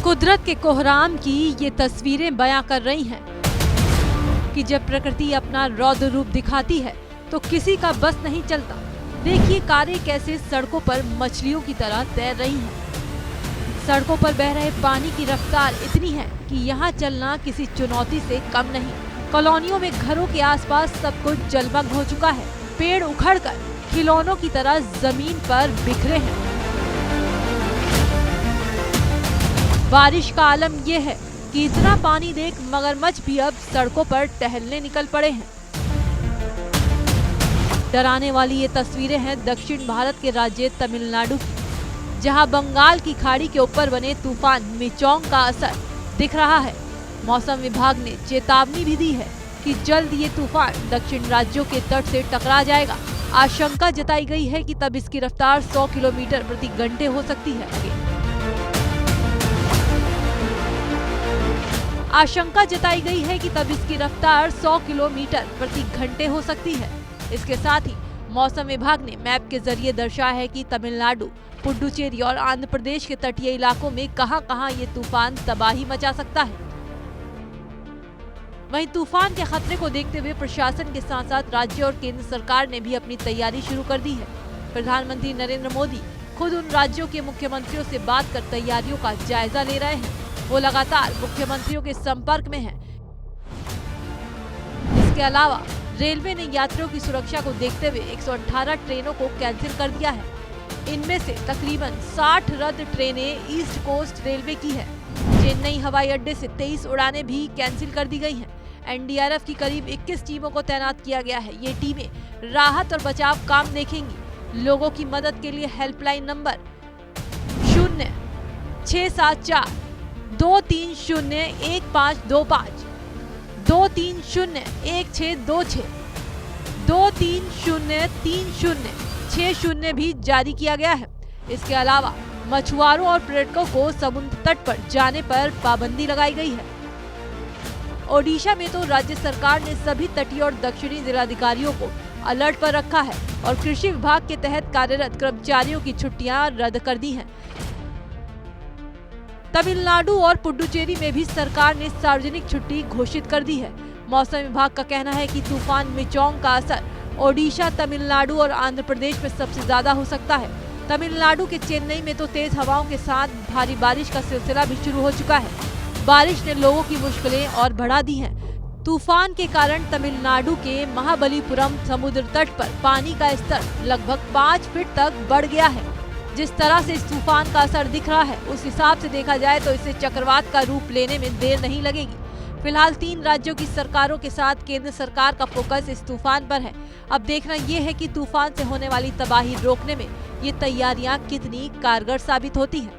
कुदरत के कोहराम की ये तस्वीरें बयां कर रही हैं कि जब प्रकृति अपना रौद्र रूप दिखाती है तो किसी का बस नहीं चलता। देखिए कारें कैसे सड़कों पर मछलियों की तरह तैर रही हैं। सड़कों पर बह रहे पानी की रफ्तार इतनी है कि यहाँ चलना किसी चुनौती से कम नहीं। कॉलोनियों में घरों के आसपास सब कुछ जलमग्न हो चुका है। पेड़ उखड़कर खिलौनों की तरह जमीन पर बिखरे हैं। बारिश का आलम यह है कि इतना पानी देख मगरमच्छ भी अब सड़कों पर टहलने निकल पड़े हैं। डराने वाली ये तस्वीरें हैं दक्षिण भारत के राज्य तमिलनाडु की, जहां बंगाल की खाड़ी के ऊपर बने तूफान मिचोंग का असर दिख रहा है। मौसम विभाग ने चेतावनी भी दी है कि जल्द ये तूफान दक्षिण राज्यों के तट से टकरा जाएगा। आशंका जताई गई है कि तब इसकी रफ्तार 100 किलोमीटर प्रति घंटे हो सकती है। आशंका जताई गई है कि तब इसकी रफ्तार 100 किलोमीटर प्रति घंटे हो सकती है। इसके साथ ही मौसम विभाग ने मैप के जरिए दर्शाया है कि तमिलनाडु, पुडुचेरी और आंध्र प्रदेश के तटीय इलाकों में कहां-कहां ये तूफान तबाही मचा सकता है। वहीं तूफान के खतरे को देखते हुए प्रशासन के साथ साथ राज्य और केंद्र सरकार ने भी अपनी तैयारी शुरू कर दी है। प्रधानमंत्री नरेंद्र मोदी खुद उन राज्यों के मुख्यमंत्रियों से बात कर तैयारियों का जायजा ले रहे हैं। वो लगातार मुख्यमंत्रियों के संपर्क में हैं। इसके अलावा रेलवे ने यात्रियों की सुरक्षा को देखते हुए 118 ट्रेनों को कैंसिल कर दिया है। इनमें से तकरीबन 60 रद्द ट्रेनें ईस्ट कोस्ट रेलवे की है। चेन्नई हवाई अड्डे से 23 उड़ानें भी कैंसिल कर दी गई हैं। एनडीआरएफ की करीब 21 टीमों को तैनात किया गया है। ये टीमें राहत और बचाव काम देखेंगी। लोगों की मदद के लिए हेल्पलाइन नंबर 0674 2301525, 2301626, 2303060 भी जारी किया गया है। इसके अलावा मछुआरों और पर्यटकों को समुद्र तट पर जाने पर पाबंदी लगाई गई है। ओडिशा में तो राज्य सरकार ने सभी तटीय और दक्षिणी जिलाधिकारियों को अलर्ट पर रखा है और कृषि विभाग के तहत कार्यरत कर्मचारियों की छुट्टियां रद्द कर दी हैं। तमिलनाडु और पुडुचेरी में भी सरकार ने सार्वजनिक छुट्टी घोषित कर दी है। मौसम विभाग का कहना है कि तूफान मिचोंग का असर ओडिशा, तमिलनाडु और आंध्र प्रदेश में सबसे ज्यादा हो सकता है। तमिलनाडु के चेन्नई में तो तेज हवाओं के साथ भारी बारिश का सिलसिला भी शुरू हो चुका है। बारिश ने लोगों की मुश्किलें और बढ़ा दी हैं। तूफान के कारण तमिलनाडु के महाबलीपुरम समुद्र तट पर पानी का स्तर लगभग 5 फीट तक बढ़ गया है। जिस तरह से इस तूफान का असर दिख रहा है, उस हिसाब से देखा जाए तो इसे चक्रवात का रूप लेने में देर नहीं लगेगी। फिलहाल 3 राज्यों की सरकारों के साथ केंद्र सरकार का फोकस इस तूफान पर है। अब देखना ये है कि तूफान से होने वाली तबाही रोकने में ये तैयारियां कितनी कारगर साबित होती हैं।